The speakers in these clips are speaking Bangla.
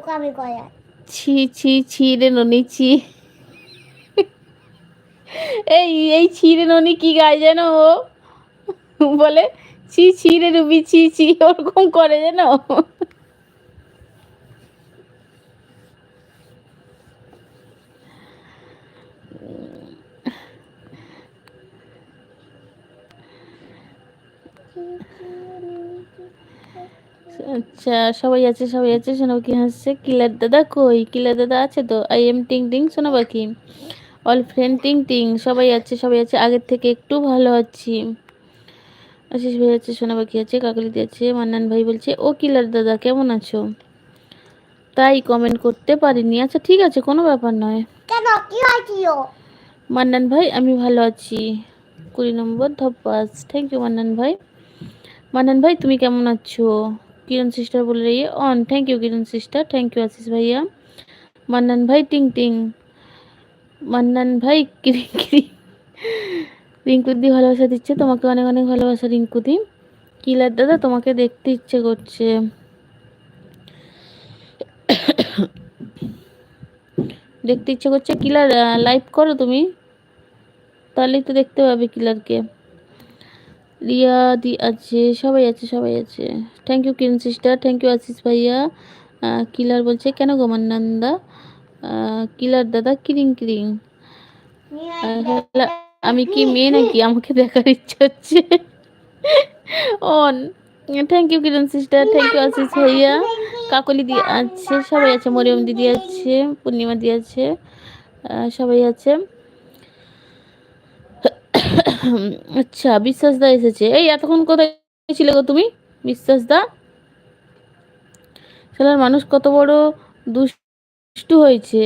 বোকামি করে। ছি ছি ছি রে ননি ছি। এই ছি রে ননি কি গায় যেন ও বলে ছি ছি রে রুবি ছি ছি, ওরকম করে যেন। আচ্ছা সবাই আছে সবাই আছে। শোনো কি হাসছে, কিলার দাদা কই? কিলার দাদা আছে তো। আই এম টিং টিং, শোনো বাকি অল ফ্রেন্ড টিং টিং, সবাই আছে সবাই আছে। আগের থেকে একটু ভালো আছি। আশিস ভাই আছে, শোনা বাকি আছে, কাকলিদি আছে। মান্নান ভাই বলছে ও কিলার দাদা কেমন আছো, তাই কমেন্ট করতে পারিনি। আচ্ছা ঠিক আছে, কোনো ব্যাপার নয়। কেন কি হয়েছিল? মান্নান ভাই আমি ভালো আছি, 20 নম্বর ধপাস। থ্যাংক ইউ মান্নান ভাই। মান্নান ভাই তুমি কেমন আছো? কিরণ সিস্টার বলে রही है on. Thank you Kiran sister, thank you Ashish भैया। মান্নান ভাই টিং টিং, মান্নান ভাই কিরি কিরি। রিঙ্কুদি ভালোবাসা দিচ্ছে তোমাকে, অনেক অনেক ভালোবাসা রিঙ্কুদি। কিলার দাদা তোমাকে দেখতে ইচ্ছে করছে। দেখতে ইচ্ছে করছে কিলার, লাইভ করো তুমি, তাহলেই তো দেখতে পাবে কিলারকে। রিয়া দি আছে, সবাই আছে সবাই আছে। Thank you Kiran sister, thank you Ashish ভাইয়া। কিলার বলছে কেন গো মান্নান্দা, কিলার দাদা কিরিং কিরিং। আমি কি মেয়ে নাকি আমাকে দেখার ইচ্ছে হচ্ছে? On. Thank you Kiran sister, thank you Ashish ভাইয়া। কাকলি দি আছে, সবাই আছে। মরিয়ম দিদি আছে, পূর্ণিমা দি আছে, সবাই আছে। আচ্ছা বিশ্বাস দা এসেছে। এই এতক্ষণ কোথায় ছিলে গো তুমি বিশ্বাস দা? শালার মানুষ কত বড় দুষ্টু হয়েছে,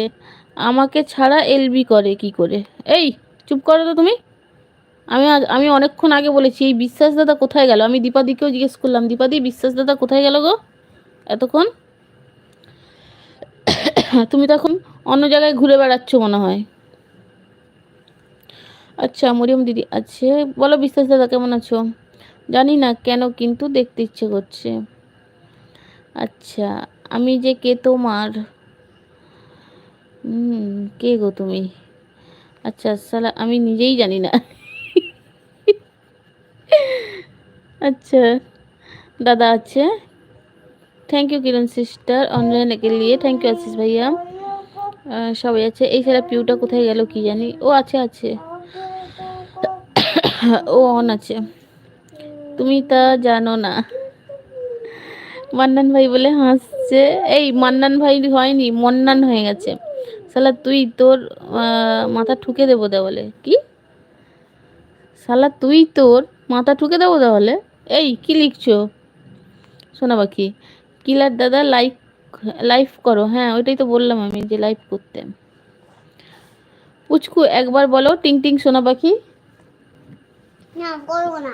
আমাকে ছাড়া এলবি করে কি করে? এই চুপ করো তো তুমি। আমি অনেকক্ষণ আগে বলেছি এই বিশ্বাস দাদা কোথায় গেল। আমি দীপাদিকেও জিজ্ঞেস করলাম, দীপাদি বিশ্বাস দাদা কোথায় গেল গো এতক্ষণ? তুমি তো এখন অন্য জায়গায় ঘুরে বেড়াচ্ছ মনে হয়। আচ্ছা মরিয়ম দিদি আছে, বলো বিশ্বাস দাদা কেমন আছো? জানি না কেন কিন্তু দেখতে ইচ্ছে করছে। আচ্ছা আমি যে কে তোমার, কে গো তুমি? আচ্ছা সালা আমি নিজেই জানি না। अच्छा दादा अच्छे, thank you Kiran sister online के लिए, थैंक यू आशीष भैया। সবাই আছে। এই ছেলে পিউটা কোথায় গেল কি জানি। ও আছে আছে, ও অন আছে, তুমি তা জানো না। মান্নান ভাই বলে হাসছে। এই মান্নান ভাই হয়নি, মন্নান হয়ে গেছে। শালা তুই তোর মাথা ঠুকে দেবো দেওয়ালে। কি শালা তুই তোর মাথা ঠুকে দেবো দেওয়ালে। এই কি লিখছো শোনা বাকি? কিলার দাদা লাইক লাইভ করো। হ্যাঁ ওইটাই তো বললাম আমি যে লাইভ করতে। পুচকু একবার বলো টিং টিং শোনা পাখি। না করব না।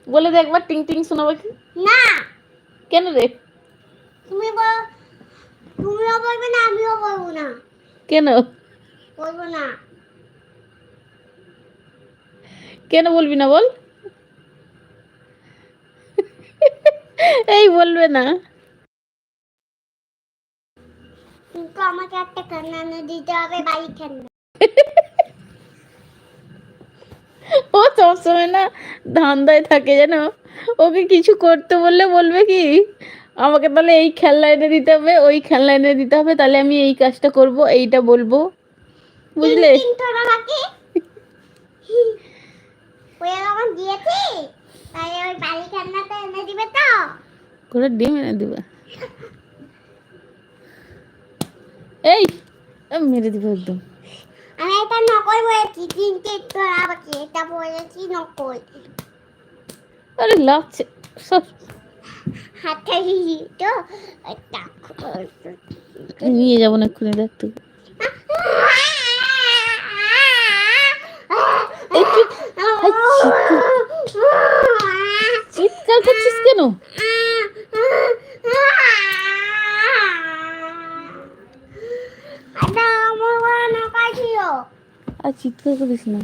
বলে দে একবার টিং টিং শোনা পাখি। না কেন রে? তুমি তুমিও বলবে না আমিও বলবো না। কেন বলবো না। কেন বলবি না বল? এই বলবে না। কিন্তু আমাকে একটা কান্না দিতে হবে বাড়ি খেলনা। ও সবসময় না ধান্দায় থাকে জানো, ওকে কিছু করতে বললে বলবে কি আমাকে তাহলে এই খেলনা এনে দিতে হবে, ওই খেলনা এনে দিতে হবে, তাহলে আমি এই কাজটা করব, এইটা বলবো, বুঝলে? তোরা বাকি ওই আমার দিয়েছি, তাই ওই বাড়ি খেলনাটা এনে দিবে তো। করে ডিম এনে দিবা। এই মেরে দিব একদম। আমি এটা নকল বলেছি, কিন্তু তোরা বাকি এটা বলেছি নকল। আরে লাগছে সব। হাতে তো এটা নিয়ে যাবো না এক্ষুনি, দেখ তুই। এই চুপ, চিৎকার করছিস কেন? আর চিৎকার করিস না।